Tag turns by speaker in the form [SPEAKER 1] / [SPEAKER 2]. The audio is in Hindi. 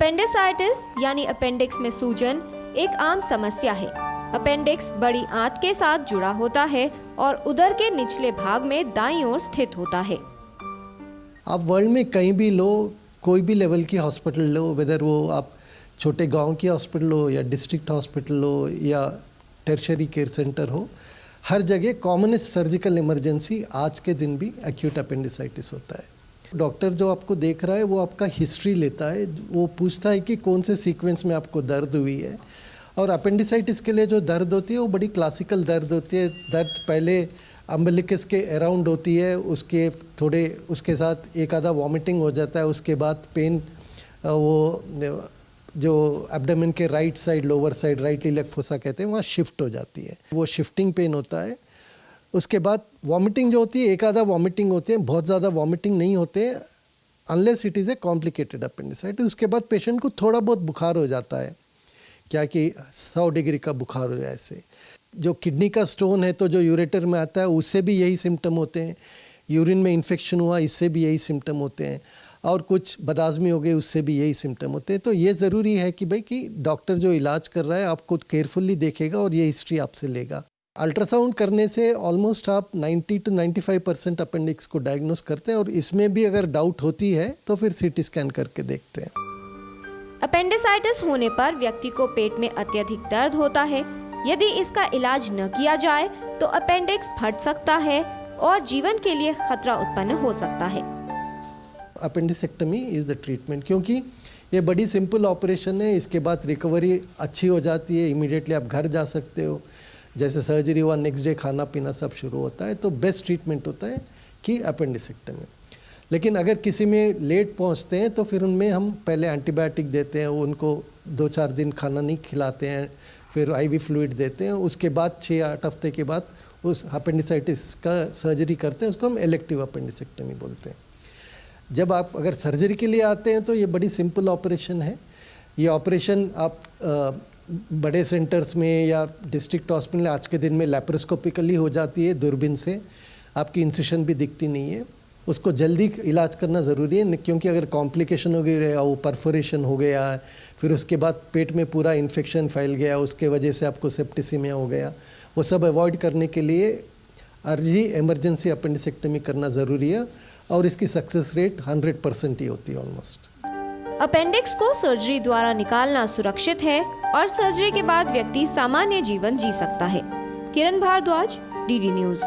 [SPEAKER 1] अपेंडिसाइटिस यानी अपेंडिक्स में सूजन एक आम समस्या है। अपेंडिक्स बड़ी आंत के साथ जुड़ा होता है और उदर के निचले भाग में दाईं ओर स्थित होता है।
[SPEAKER 2] आप वर्ल्ड में कहीं भी लो, कोई भी लेवल की हॉस्पिटल लो, वेदर वो आप छोटे गांव की हॉस्पिटल हो या डिस्ट्रिक्ट हॉस्पिटल हो या टर्शरी केयर सेंटर हो, हर जगह कॉमनेस्ट सर्जिकल इमरजेंसी आज के दिन भी एक्यूट अपेंडिसाइटिस होता है। डॉक्टर जो आपको देख रहा है वो आपका हिस्ट्री लेता है, वो पूछता है कि कौन से सीक्वेंस में आपको दर्द हुई है। और अपेंडिसाइटिस के लिए जो दर्द होती है वो बड़ी क्लासिकल दर्द होती है। दर्द पहले अम्बिलिकस के अराउंड होती है, उसके साथ एक आधा वॉमिटिंग हो जाता है, उसके बाद पेन वो जो एब्डोमेन के right side, lower side, right iliac fossa कहते हैं, वहाँ शिफ्ट हो जाती है, वो शिफ्टिंग पेन होता है। उसके बाद वॉमिटिंग जो होती है, एक आधा वॉमिटिंग होती है, बहुत ज़्यादा वॉमिटिंग नहीं होते unless it is a complicated appendicitis. उसके बाद पेशेंट को थोड़ा बहुत बुखार हो जाता है, क्या कि 100 डिग्री का बुखार हो जाए। ऐसे जो किडनी का स्टोन है तो जो यूरेटर में आता है उससे भी यही सिम्टम होते हैं, यूरिन में इन्फेक्शन हुआ इससे भी यही सिम्टम होते हैं, और कुछ बदहज़मी हो गई उससे भी यही सिम्टम होते हैं। तो ये ज़रूरी है कि भाई कि डॉक्टर जो इलाज कर रहा है आपको केयरफुली देखेगा और ये हिस्ट्री आपसे लेगा। अल्ट्रासाउंड करने से ऑलमोस्ट आप 90 to 95% अपेंडिक्स को डायग्नोस करते हैं, और इसमें भी अगर डाउट होती है तो फिर सीटी स्कैन करके देखते हैं।
[SPEAKER 1] अपेंडिसाइटिस होने पर व्यक्ति को पेट में अत्यधिक दर्द होता है। यदि इसका इलाज न किया जाए तो अपेंडिक्स फट सकता है और जीवन के लिए खतरा उत्पन्न हो सकता है।
[SPEAKER 2] अपेंडिसेक्टमी इज़ द ट्रीटमेंट, क्योंकि ये बड़ी सिंपल ऑपरेशन है। इसके बाद रिकवरी अच्छी हो जाती है, इमीडिएटली आप घर जा सकते हो। जैसे सर्जरी हुआ नेक्स्ट डे खाना पीना सब शुरू होता है। तो बेस्ट ट्रीटमेंट होता है कि अपेंडिसेक्टमी। लेकिन अगर किसी में लेट पहुंचते हैं तो फिर उनमें हम पहले एंटीबायोटिक देते हैं, उनको 2-4 दिन खाना नहीं खिलाते हैं, फिर आईवी फ्लूइड देते हैं। उसके बाद 6-8 हफ्ते के बाद उस अपेंडिसाइटिस का सर्जरी करते हैं, उसको हम इलेक्टिव अपेंडिसेक्टमी बोलते हैं। जब आप अगर सर्जरी के लिए आते हैं तो ये बड़ी सिंपल ऑपरेशन है। ये ऑपरेशन आप बड़े सेंटर्स में या डिस्ट्रिक्ट हॉस्पिटल में आज के दिन में लैप्रोस्कोपिकली हो जाती है, दूरबीन से आपकी इंसिशन भी दिखती नहीं है। उसको जल्दी इलाज करना ज़रूरी है, क्योंकि अगर कॉम्प्लिकेशन हो गई, वो परफोरेशन हो गया, फिर उसके बाद पेट में पूरा इन्फेक्शन फैल गया, उसके वजह से आपको सेप्टिसिमिया हो गया, वो सब अवॉइड करने के लिए अर्ली इमरजेंसी अपेंडिसेक्टमी करना ज़रूरी है। और इसकी सक्सेस रेट 100% ही होती है ऑलमोस्ट।
[SPEAKER 1] अपेंडिक्स को सर्जरी द्वारा निकालना सुरक्षित है और सर्जरी के बाद व्यक्ति सामान्य जीवन जी सकता है। किरण भारद्वाज, डीडी न्यूज़।